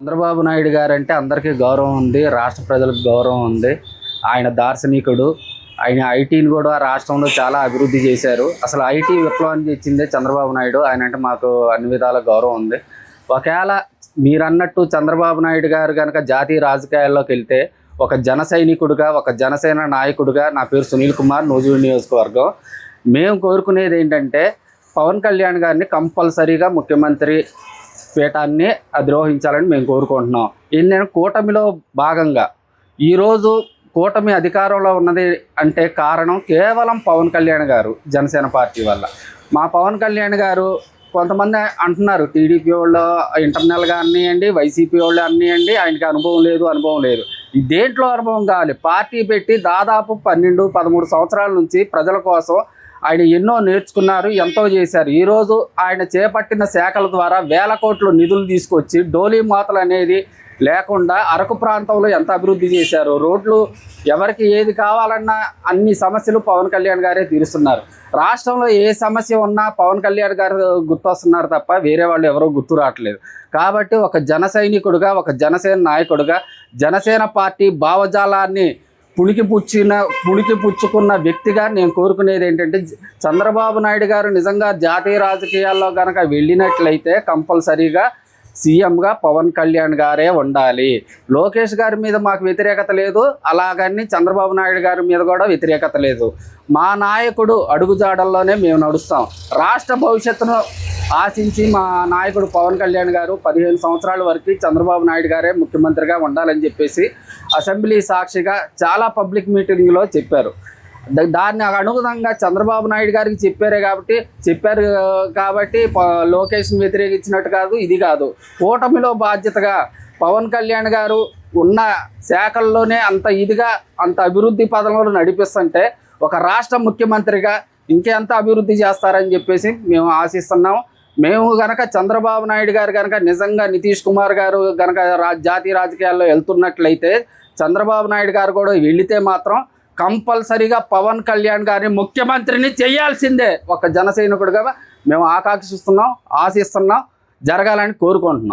Chandrababu Naidu guarantee అందరికీ గౌరవం ఉంది. రాష్ట్ర ప్రజలకు గౌరవం ఉంది. ఆయన దార్శనికుడు. ఆయన ఐటీని కూడా రాష్ట్రంలో చాలా అభివృద్ధి చేశారు. అసలు ఐటీ విప్లవాన్ని తెచ్చిందే చంద్రబాబు నాయుడు. ఆయన అంటే మాకు అన్ని విధాల గౌరవం ఉంది. ఒకవేళ మీరన్నట్టు చంద్రబాబు నాయుడు గారు కనుక జాతీయ రాజకీయాల్లోకి వెళ్తే ఒక జన సైనికుడిగా, ఒక జనసేన నాయకుడిగా, నా పేరు సునీల్ కుమార్, నూజివీడు నియోజకవర్గం. మేము కోరుకునేది ఏంటంటే పవన్ కళ్యాణ్ గారిని కంపల్సరీగా ముఖ్యమంత్రి పీఠాన్ని అధిరోహించాలని మేము కోరుకుంటున్నాం. ఏంటంటే కూటమిలో భాగంగా ఈరోజు కూటమి అధికారంలో ఉన్నది అంటే కారణం కేవలం పవన్ కళ్యాణ్ గారు, జనసేన పార్టీ వల్ల. మా పవన్ కళ్యాణ్ గారు కొంతమంది అంటున్నారు టీడీపీ వాళ్ళు ఇంటర్నల్గా అన్నీయండి, వైసీపీ వాళ్ళు అన్నీయండి, ఆయనకి అనుభవం లేదు. ఈ దేంట్లో అనుభవం కావాలి? పార్టీ పెట్టి దాదాపు 12-13 సంవత్సరాల నుంచి ప్రజల కోసం ఆయన ఎన్నో నేర్చుకున్నారు, ఎంతో చేశారు. ఈరోజు ఆయన చేపట్టిన శాఖల ద్వారా వేల కోట్ల నిధులు తీసుకొచ్చి డోలీ మూతలు అనేది లేకుండా అరకు ప్రాంతంలో ఎంత అభివృద్ధి చేశారు. రోడ్లు ఎవరికి ఏది కావాలన్నా అన్ని సమస్యలు పవన్ కళ్యాణ్ గారే తీరుస్తున్నారు. రాష్ట్రంలో ఏ సమస్య ఉన్నా పవన్ కళ్యాణ్ గారు గుర్తొస్తున్నారు తప్ప వేరే వాళ్ళు ఎవరో గుర్తు రావట్లేదు. కాబట్టి ఒక జన సైనికుడిగా, ఒక జనసేన నాయకుడిగా, జనసేన పార్టీ భావజాలాన్ని పుణికిపుచ్చుకున్న వ్యక్తిగా నేను కోరుకునేది ఏంటంటే చంద్రబాబు నాయుడు గారు నిజంగా జాతీయ రాజకీయాల్లో కనుక వెళ్ళినట్లయితే కంపల్సరీగా సీఎంగా పవన్ కళ్యాణ్ గారే ఉండాలి. లోకేష్ గారి మీద మాకు వ్యతిరేకత లేదు, అలాగని చంద్రబాబు నాయుడు గారి మీద కూడా వ్యతిరేకత లేదు. మా నాయకుడు అడుగుజాడల్లోనే మేము నడుస్తాం. రాష్ట్ర భవిష్యత్తును ఆశించి మా నాయకుడు పవన్ కళ్యాణ్ గారు 15 సంవత్సరాల వరకు చంద్రబాబు నాయుడు గారే ముఖ్యమంత్రిగా ఉండాలని చెప్పేసి అసెంబ్లీ సాక్షిగా చాలా పబ్లిక్ మీటింగ్లో చెప్పారు. దాన్ని అనుగుణంగా చంద్రబాబు నాయుడు గారికి చెప్పారు కాబట్టి లోకేష్ని వ్యతిరేకించినట్టు కాదు, ఇది కాదు. కూటమిలో బాధ్యతగా పవన్ కళ్యాణ్ గారు ఉన్న శాఖల్లోనే అంత అభివృద్ధి పదంలో నడిపిస్తుంటే ఒక రాష్ట్ర ముఖ్యమంత్రిగా ఇంకెంత అభివృద్ధి చేస్తారని చెప్పేసి మేము ఆశిస్తున్నాం. మేము గనక చంద్రబాబు నాయుడు గారు కనుక నిజంగా నితీష్ కుమార్ గారు కనుక జాతీయ రాజకీయాల్లో వెళ్తున్నట్లయితే చంద్రబాబు నాయుడు గారు కూడా వెళితే మాత్రం కంపల్సరీగా పవన్ కళ్యాణ్ గారిని ముఖ్యమంత్రిని చేయాల్సిందే. ఒక జన సైనికుడిగా మేము ఆశిస్తున్నాం, జరగాలని కోరుకుంటున్నాం.